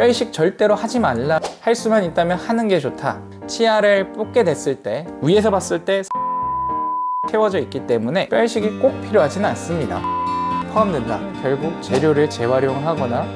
뼈 이식 절대로 하지 말라. 할 수만 있다면 하는 게 좋다. 치아를 뽑게 됐을 때 위에서 봤을 때 채워져 있기 때문에 뼈 이식이 꼭 필요하지는 않습니다. 포함된다. 결국 재료를 재활용하거나.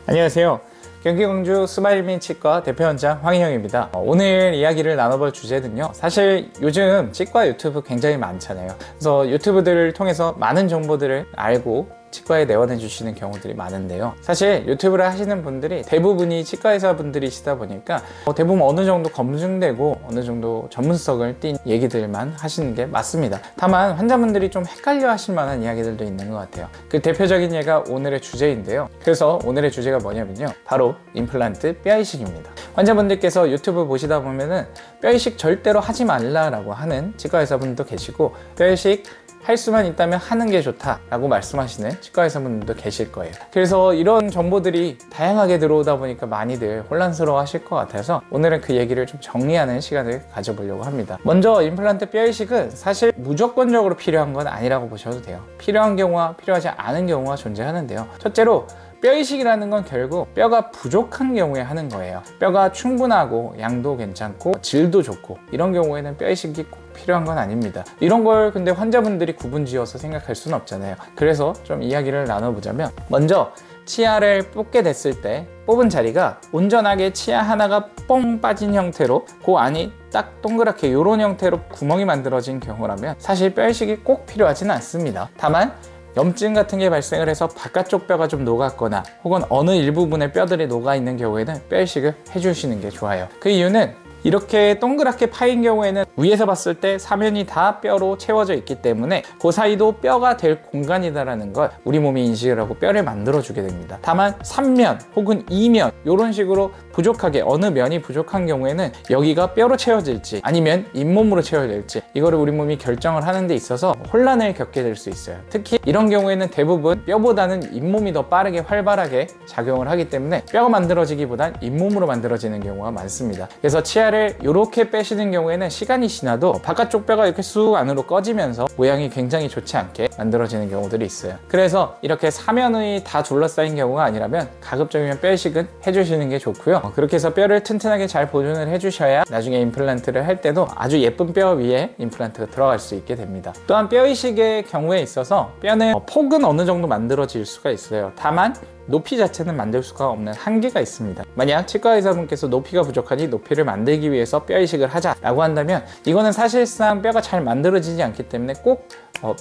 안녕하세요. 경기 광주 스마일민 치과 대표원장 황희영입니다. 오늘 이야기를 나눠볼 주제는요, 사실 요즘 치과 유튜브 굉장히 많잖아요. 그래서 유튜브들을 통해서 많은 정보들을 알고 치과에 내원해 주시는 경우들이 많은데요, 사실 유튜브를 하시는 분들이 대부분이 치과 의사 분들이시다 보니까 대부분 어느 정도 검증되고 어느 정도 전문성을 띈 얘기들만 하시는 게 맞습니다. 다만 환자분들이 좀 헷갈려 하실 만한 이야기들도 있는 것 같아요. 그 대표적인 예가 오늘의 주제인데요, 그래서 오늘의 주제가 뭐냐면요, 바로 임플란트 뼈 이식입니다. 환자분들께서 유튜브 보시다 보면은 뼈 이식 절대로 하지 말라라고 하는 치과 의사분들도 계시고, 뼈 이식 할 수만 있다면 하는 게 좋다 라고 말씀하시는 치과 의사분들도 계실 거예요. 그래서 이런 정보들이 다양하게 들어오다 보니까 많이들 혼란스러워 하실 것 같아서 오늘은 그 얘기를 좀 정리하는 시간을 가져보려고 합니다. 먼저 임플란트 뼈 이식은 사실 무조건적으로 필요한 건 아니라고 보셔도 돼요. 필요한 경우와 필요하지 않은 경우가 존재하는데요, 첫째로 뼈 이식이라는 건 결국 뼈가 부족한 경우에 하는 거예요. 뼈가 충분하고 양도 괜찮고 질도 좋고 이런 경우에는 뼈 이식이 꼭 필요한 건 아닙니다. 이런 걸 근데 환자분들이 구분지어서 생각할 수는 없잖아요. 그래서 좀 이야기를 나눠보자면, 먼저 치아를 뽑게 됐을 때 뽑은 자리가 온전하게 치아 하나가 뻥 빠진 형태로 그 안이 딱 동그랗게 이런 형태로 구멍이 만들어진 경우라면 사실 뼈 이식이 꼭 필요하지는 않습니다. 다만 염증 같은 게 발생을 해서 바깥쪽 뼈가 좀 녹았거나 혹은 어느 일부분의 뼈들이 녹아 있는 경우에는 뼈 이식을 해주시는 게 좋아요. 그 이유는 이렇게 동그랗게 파인 경우에는 위에서 봤을 때 사면이 다 뼈로 채워져 있기 때문에 그 사이도 뼈가 될 공간이다라는 걸 우리 몸이 인식을 하고 뼈를 만들어 주게 됩니다. 다만 3면 혹은 2면 이런 식으로 부족하게, 어느 면이 부족한 경우에는 여기가 뼈로 채워질지 아니면 잇몸으로 채워질지 이거를 우리 몸이 결정을 하는 데 있어서 혼란을 겪게 될 수 있어요. 특히 이런 경우에는 대부분 뼈보다는 잇몸이 더 빠르게 활발하게 작용을 하기 때문에 뼈가 만들어지기보단 잇몸으로 만들어지는 경우가 많습니다. 그래서 치아를 이렇게 빼시는 경우에는 시간이 지나도 바깥쪽 뼈가 이렇게 쑥 안으로 꺼지면서 모양이 굉장히 좋지 않게 만들어지는 경우들이 있어요. 그래서 이렇게 사면이 다 둘러싸인 경우가 아니라면 가급적이면 뼈 이식은 해주시는 게 좋고요, 그렇게 해서 뼈를 튼튼하게 잘 보존을 해주셔야 나중에 임플란트를 할 때도 아주 예쁜 뼈 위에 임플란트가 들어갈 수 있게 됩니다. 또한 뼈 이식의 경우에 있어서 뼈는 폭은 어느 정도 만들어질 수가 있어요. 다만 높이 자체는 만들 수가 없는 한계가 있습니다. 만약 치과 의사분께서 높이가 부족하니 높이를 만들기 위해서 뼈 이식을 하자라고 한다면 이거는 사실상 뼈가 잘 만들어지지 않기 때문에 꼭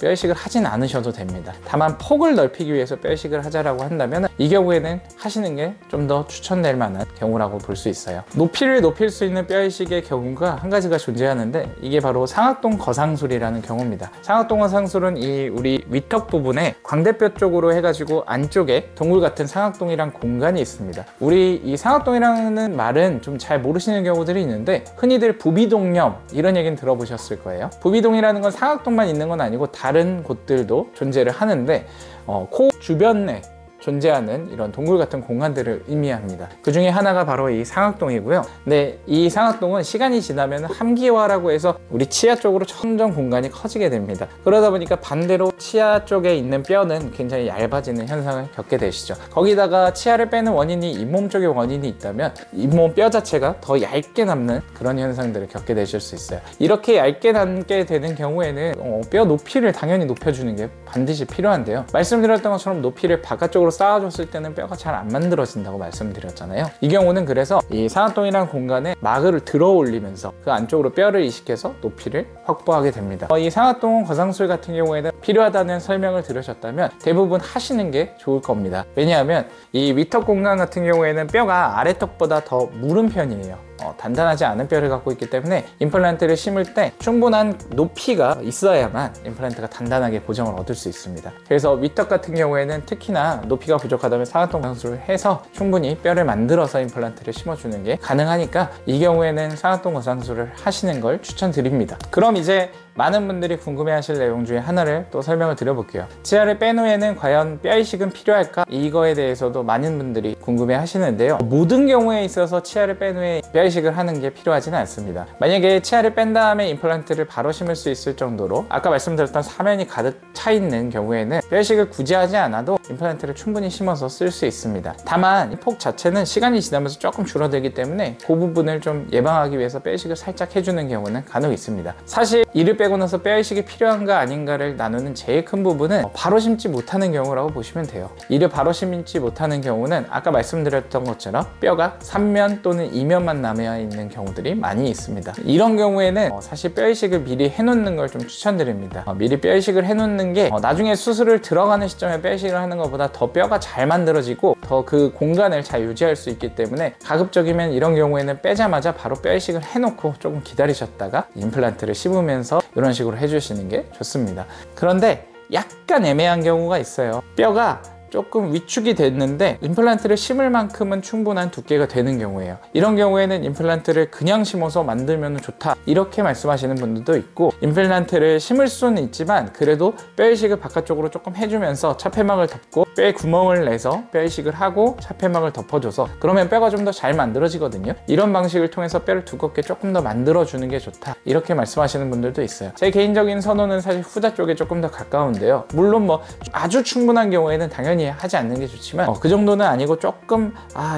뼈 이식을 하진 않으셔도 됩니다. 다만 폭을 넓히기 위해서 뼈 이식을 하자라고 한다면 이 경우에는 하시는 게 좀 더 추천될 만한 경우라고 볼 수 있어요. 높이를 높일 수 있는 뼈 이식의 경우가 한 가지가 존재하는데, 이게 바로 상악동 거상술이라는 경우입니다. 상악동 거상술은 이 우리 위턱 부분에 광대뼈 쪽으로 해가지고 안쪽에 동굴 같은 상악동이란 공간이 있습니다. 우리 이 상악동이라는 말은 좀 잘 모르시는 경우들이 있는데, 흔히들 부비동염 이런 얘기는 들어보셨을 거예요. 부비동이라는 건 상악동만 있는 건 아니고 다른 곳들도 존재를 하는데 코 주변에 존재하는 이런 동굴 같은 공간들을 의미합니다. 그 중에 하나가 바로 이 상악동이고요. 근데 이 상악동은 시간이 지나면 함기화라고 해서 우리 치아 쪽으로 점점 공간이 커지게 됩니다. 그러다 보니까 반대로 치아 쪽에 있는 뼈는 굉장히 얇아지는 현상을 겪게 되시죠. 거기다가 치아를 빼는 원인이 잇몸 쪽에 원인이 있다면 잇몸 뼈 자체가 더 얇게 남는 그런 현상들을 겪게 되실 수 있어요. 이렇게 얇게 남게 되는 경우에는 뼈 높이를 당연히 높여주는 게 반드시 필요한데요, 말씀드렸던 것처럼 높이를 바깥쪽으로 쌓아줬을 때는 뼈가 잘 안 만들어진다고 말씀드렸잖아요. 이 경우는 그래서 이 상악동이라는 공간에 마그를 들어 올리면서 그 안쪽으로 뼈를 이식해서 높이를 확보하게 됩니다. 이 상악동 거상술 같은 경우에는 필요하다는 설명을 들으셨다면 대부분 하시는 게 좋을 겁니다. 왜냐하면 이 위턱 공간 같은 경우에는 뼈가 아래턱보다 더 무른 편이에요. 단단하지 않은 뼈를 갖고 있기 때문에 임플란트를 심을 때 충분한 높이가 있어야만 임플란트가 단단하게 고정을 얻을 수 있습니다. 그래서 위턱 같은 경우에는 특히나 높이가 부족하다면 상악동 거상술을 해서 충분히 뼈를 만들어서 임플란트를 심어주는 게 가능하니까 이 경우에는 상악동 거상술을 하시는 걸 추천드립니다. 그럼 이제 많은 분들이 궁금해하실 내용 중에 하나를 또 설명을 드려볼게요. 치아를 뺀 후에는 과연 뼈 이식은 필요할까? 이거에 대해서도 많은 분들이 궁금해 하시는데요. 모든 경우에 있어서 치아를 뺀 후에 뼈 이식을 하는 게 필요하지는 않습니다. 만약에 치아를 뺀 다음에 임플란트를 바로 심을 수 있을 정도로 아까 말씀드렸던 사면이 가득 차 있는 경우에는 뼈 이식을 굳이 하지 않아도 임플란트를 충분히 심어서 쓸 수 있습니다. 다만 이 폭 자체는 시간이 지나면서 조금 줄어들기 때문에 그 부분을 좀 예방하기 위해서 뼈 이식을 살짝 해주는 경우는 간혹 있습니다. 사실 이를 빼고 나서 뼈 이식이 필요한가 아닌가를 나누는 제일 큰 부분은 바로 심지 못하는 경우라고 보시면 돼요. 이를 바로 심지 못하는 경우는 아까 말씀드렸던 것처럼 뼈가 3면 또는 2면만 남아 있는 경우들이 많이 있습니다. 이런 경우에는 사실 뼈 이식을 미리 해놓는 걸 좀 추천드립니다. 미리 뼈 이식을 해놓는 게 나중에 수술을 들어가는 시점에 뼈 이식을 하는 것보다 더 뼈가 잘 만들어지고 더 그 공간을 잘 유지할 수 있기 때문에 가급적이면 이런 경우에는 빼자마자 바로 뼈 이식을 해놓고 조금 기다리셨다가 임플란트를 심으면서 이런 식으로 해주시는 게 좋습니다. 그런데 약간 애매한 경우가 있어요. 뼈가 조금 위축이 됐는데 임플란트를 심을 만큼은 충분한 두께가 되는 경우예요. 이런 경우에는 임플란트를 그냥 심어서 만들면 좋다 이렇게 말씀하시는 분들도 있고, 임플란트를 심을 수는 있지만 그래도 뼈 이식을 바깥쪽으로 조금 해주면서 차폐막을 덮고 뼈에 구멍을 내서 뼈 이식을 하고 차폐막을 덮어줘서 그러면 뼈가 좀 더 잘 만들어지거든요. 이런 방식을 통해서 뼈를 두껍게 조금 더 만들어주는 게 좋다 이렇게 말씀하시는 분들도 있어요. 제 개인적인 선호는 사실 후자 쪽에 조금 더 가까운데요. 물론 뭐 아주 충분한 경우에는 당연히 하지 않는 게 좋지만 그 정도는 아니고 조금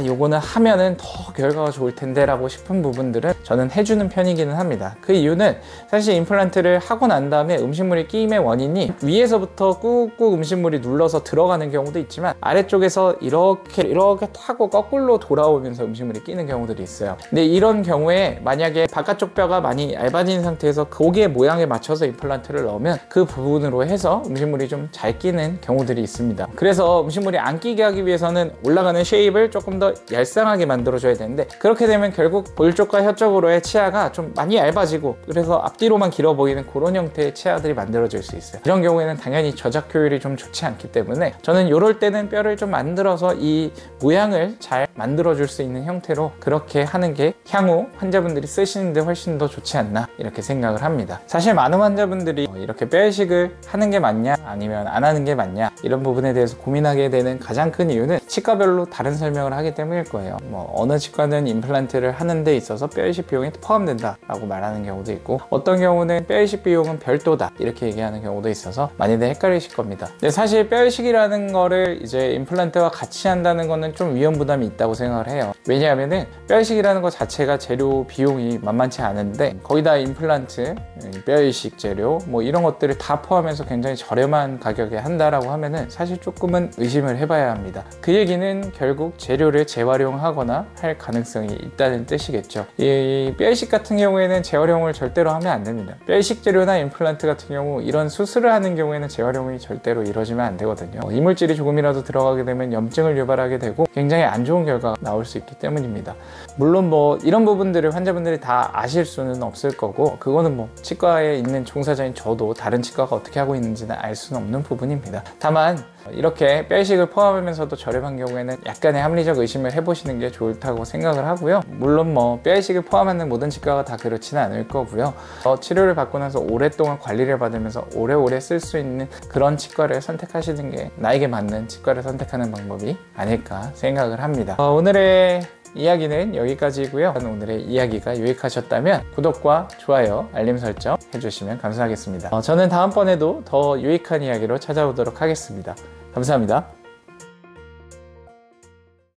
요거는 하면은 더 결과가 좋을 텐데 라고 싶은 부분들은 저는 해주는 편이기는 합니다. 그 이유는 사실 임플란트를 하고 난 다음에 음식물이 끼임의 원인이 위에서부터 꾹꾹 음식물이 눌러서 들어가는 경우도 있지만 아래쪽에서 이렇게 타고 거꾸로 돌아오면서 음식물이 끼는 경우들이 있어요. 근데 이런 경우에 만약에 바깥쪽 뼈가 많이 얇아진 상태에서 고기의 모양에 맞춰서 임플란트를 넣으면 그 부분으로 해서 음식물이 좀 잘 끼는 경우들이 있습니다. 그래서 음식물이 안 끼게 하기 위해서는 올라가는 쉐입을 조금 더 얄쌍하게 만들어줘야 되는데, 그렇게 되면 결국 볼 쪽과 혀 쪽으로의 치아가 좀 많이 얇아지고 그래서 앞뒤로만 길어 보이는 그런 형태의 치아들이 만들어질 수 있어요. 이런 경우에는 당연히 저작 효율이 좀 좋지 않기 때문에 저는 이럴 때는 뼈를 좀 만들어서 이 모양을 잘 만들어줄 수 있는 형태로 그렇게 하는 게 향후 환자분들이 쓰시는데 훨씬 더 좋지 않나 이렇게 생각을 합니다. 사실 많은 환자분들이 이렇게 뼈 이식을 하는 게 맞냐 아니면 안 하는 게 맞냐 이런 부분에 대해서 고민하게 되는 가장 큰 이유는 치과별로 다른 설명을 하기 때문일 거예요. 어느 치과는 임플란트를 하는 데 있어서 뼈 이식 비용이 포함된다 라고 말하는 경우도 있고, 어떤 경우는 뼈 이식 비용은 별도다 이렇게 얘기하는 경우도 있어서 많이들 헷갈리실 겁니다. 근데 사실 뼈 이식이라는 거를 이제 임플란트와 같이 한다는 거는 좀 위험 부담이 있다고 생각을 해요. 왜냐하면은 뼈 이식이라는 것 자체가 재료 비용이 만만치 않은데 거기다 임플란트, 뼈 이식 재료 이런 것들을 다 포함해서 굉장히 저렴한 가격에 한다라고 하면은 사실 조금은 의심을 해봐야 합니다. 그 얘기는 결국 재료를 재활용하거나 할 가능성이 있다는 뜻이겠죠. 이 뼈 이식 같은 경우에는 재활용을 절대로 하면 안 됩니다. 뼈 이식 재료나 임플란트 같은 경우 이런 수술을 하는 경우에는 재활용이 절대로 이루어지면 안 되거든요. 이물질이 조금이라도 들어가게 되면 염증을 유발하게 되고 굉장히 안 좋은 결과가 나올 수 있기 때문입니다. 물론 이런 부분들을 환자분들이 다 아실 수는 없을 거고, 그거는 치과에 있는 종사자인 저도 다른 치과가 어떻게 하고 있는지는 알 수는 없는 부분입니다. 다만 이렇게 뼈 이식을 포함하면서도 저렴한 경우에는 약간의 합리적 의심을 해보시는 게 좋다고 생각을 하고요. 물론 뼈 이식을 포함하는 모든 치과가 다 그렇지는 않을 거고요. 치료를 받고 나서 오랫동안 관리를 받으면서 오래오래 쓸 수 있는 그런 치과를 선택하시는 게 나에게 맞는 치과를 선택하는 방법이 아닐까 생각을 합니다. 오늘의 이야기는 여기까지고요. 오늘의 이야기가 유익하셨다면 구독과 좋아요, 알림 설정 해주시면 감사하겠습니다. 저는 다음번에도 더 유익한 이야기로 찾아오도록 하겠습니다. 감사합니다.